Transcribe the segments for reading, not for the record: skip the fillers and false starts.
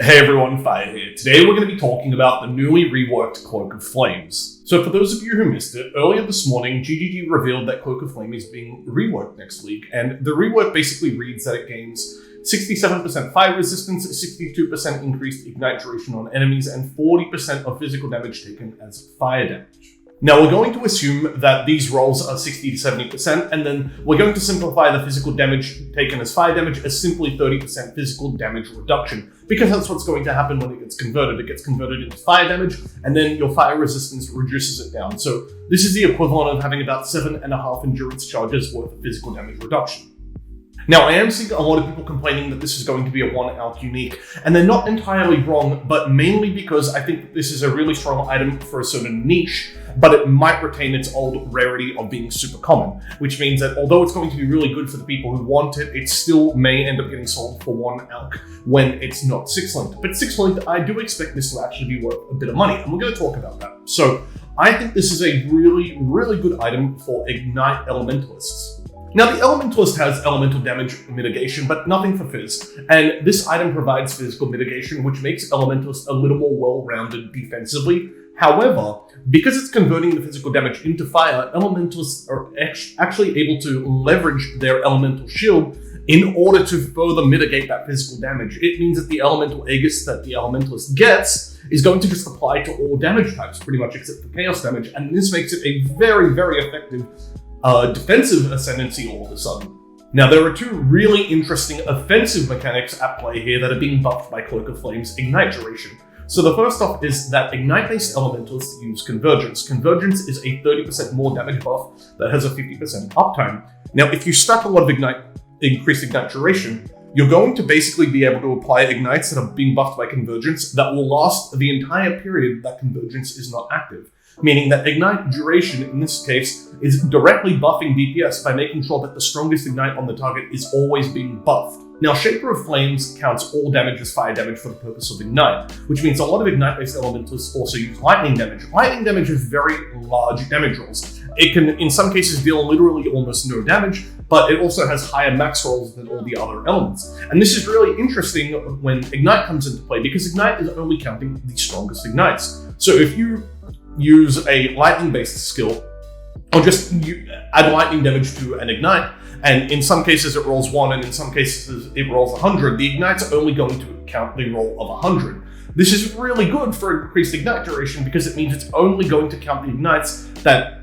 Hey everyone, Fire here. Today we're going to be talking about the newly reworked Cloak of Flames. So for those of you who missed it, earlier this morning, GGG revealed that Cloak of Flame is being reworked next week, and the rework basically reads that it gains 67% fire resistance, 62% increased ignite duration on enemies, and 40% of physical damage taken as fire damage. Now we're going to assume that these rolls are 60 to 70%, and then we're going to simplify the physical damage taken as fire damage as simply 30% physical damage reduction, because that's what's going to happen when it gets converted. It gets converted into fire damage, and then your fire resistance reduces it down. So this is the equivalent of having about 7.5 endurance charges worth of physical damage reduction. Now, I am seeing a lot of people complaining that this is going to be a 1-out unique, and they're not entirely wrong, but mainly because I think that this is a really strong item for a certain niche, but it might retain its old rarity of being super common, which means that although it's going to be really good for the people who want it, it still may end up getting sold for 1 alch when it's not 6-linked. But 6-linked, I do expect this to actually be worth a bit of money, and we're going to talk about that. So I think this is a really, really good item for Ignite Elementalists. Now, the Elementalist has elemental damage mitigation, but nothing for Fizz, and this item provides physical mitigation, which makes Elementalist a little more well-rounded defensively. However, because it's converting the physical damage into fire, Elementalists are actually able to leverage their Elemental Shield in order to further mitigate that physical damage. It means that the Elemental Aegis that the Elementalist gets is going to just apply to all damage types, pretty much except for Chaos damage, and this makes it a very, very effective defensive ascendancy all of a sudden. Now, there are two really interesting offensive mechanics at play here that are being buffed by Cloak of Flame's Ignite duration. So the first off is that Ignite-based Elementalists use Convergence. Convergence is a 30% more damage buff that has a 50% uptime. Now, if you stack a lot of increased Ignite duration, you're going to basically be able to apply Ignites that are being buffed by Convergence that will last the entire period that Convergence is not active. Meaning that Ignite duration, in this case, is directly buffing DPS by making sure that the strongest Ignite on the target is always being buffed. Now, Shaper of Flames counts all damage as fire damage for the purpose of Ignite, which means a lot of Ignite-based Elementalists also use Lightning damage. Lightning damage is very large damage rolls. It can, in some cases, deal literally almost no damage, but it also has higher max rolls than all the other elements. And this is really interesting when Ignite comes into play, because Ignite is only counting the strongest Ignites. So if you use a lightning-based skill, or just add lightning damage to an Ignite, and in some cases it rolls 1, and in some cases it rolls 100, the Ignite's are only going to count the roll of 100. This is really good for increased Ignite duration because it means it's only going to count the Ignites that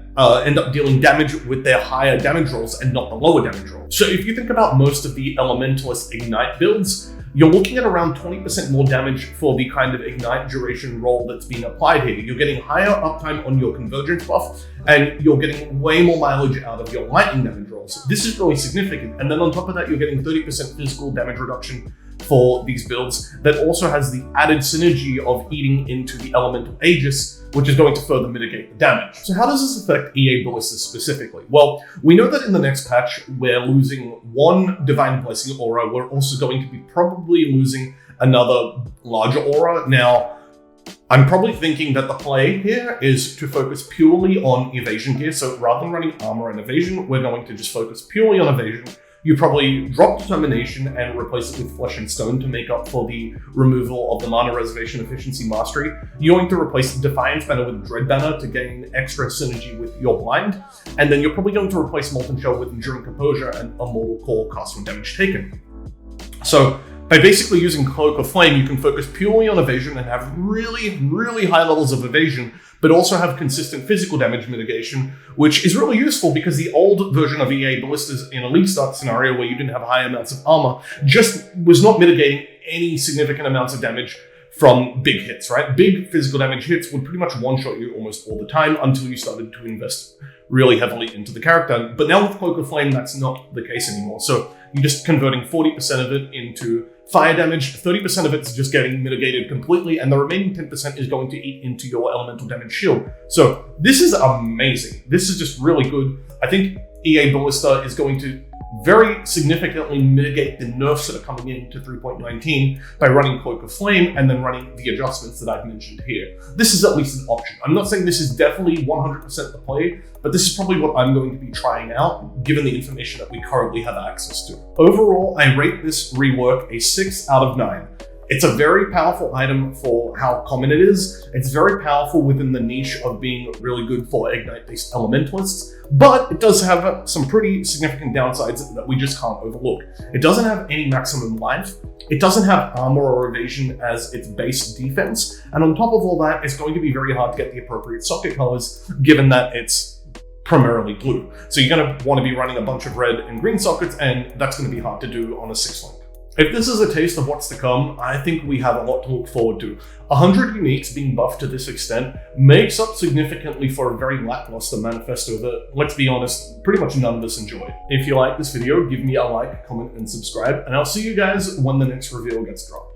end up dealing damage with their higher damage rolls and not the lower damage rolls. So if you think about most of the Elementalist Ignite builds, you're looking at around 20% more damage for the kind of Ignite duration roll that's being applied here. You're getting higher uptime on your Convergence buff, and you're getting way more mileage out of your Lightning damage rolls. This is really significant. And then on top of that, you're getting 30% physical damage reduction for these builds that also has the added synergy of eating into the Elemental Aegis, which is going to further mitigate the damage. So how does this affect EA Ballistas specifically? Well, we know that in the next patch, we're losing 1 Divine Blessing aura. We're also going to be probably losing another larger aura. Now, I'm probably thinking that the play here is to focus purely on evasion here. So rather than running armor and evasion, we're going to just focus purely on evasion. You probably drop Determination and replace it with Flesh and Stone to make up for the removal of the Mana Reservation Efficiency Mastery. You're going to replace the Defiance Banner with Dread Banner to gain extra synergy with your Blind. And then you're probably going to replace Molten Shell with Enduring Composure and a Mortal Core cost when damage taken. So by basically using Cloak of Flame, you can focus purely on evasion and have really, really high levels of evasion, but also have consistent physical damage mitigation, which is really useful because the old version of EA Ballistas in a League Start scenario where you didn't have high amounts of armor just was not mitigating any significant amounts of damage from big hits, right? Big physical damage hits would pretty much one-shot you almost all the time until you started to invest really heavily into the character. But now with Cloak of Flame, that's not the case anymore. So you're just converting 40% of it into fire damage, 30% of it's just getting mitigated completely, and the remaining 10% is going to eat into your elemental damage shield. So this is amazing. This is just really good. I think EA Ballista is going to very significantly mitigate the nerfs that are coming into 3.19 by running Cloak of Flame and then running the adjustments that I've mentioned here. This is at least an option. I'm not saying this is definitely 100% the play, but this is probably what I'm going to be trying out given the information that we currently have access to. Overall, I rate this rework a 6 out of 9. It's a very powerful item for how common it is. It's very powerful within the niche of being really good for Ignite-based elementalists, but it does have some pretty significant downsides that we just can't overlook. It doesn't have any maximum life. It doesn't have armor or evasion as its base defense. And on top of all that, it's going to be very hard to get the appropriate socket colors, given that it's primarily blue. So you're going to want to be running a bunch of red and green sockets, and that's going to be hard to do on a 6-link. If this is a taste of what's to come, I think we have a lot to look forward to. 100 uniques being buffed to this extent makes up significantly for a very lackluster manifesto that, let's be honest, pretty much none of us enjoyed. If you like this video, give me a like, comment, and subscribe, and I'll see you guys when the next reveal gets dropped.